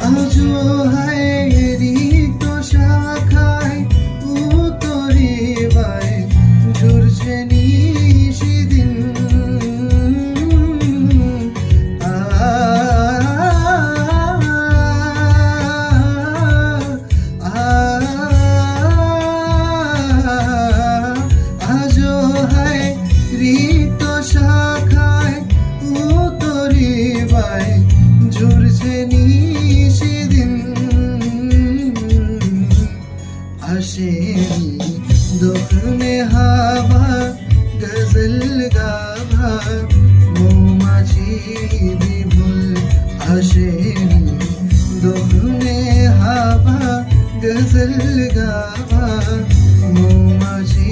আজো হায়রি তো শাখায় উতরে বায় ঝরছে নিশিদিন আজো হায়রি তো শাখায় উতরে বায় ঝরছে নিশিদিন আসেনি দোলনে হাওয়া গজল গাভা মৌমাছি বিভুল আসেনি দোলনে হাওয়া গজল গাভা মৌমাছি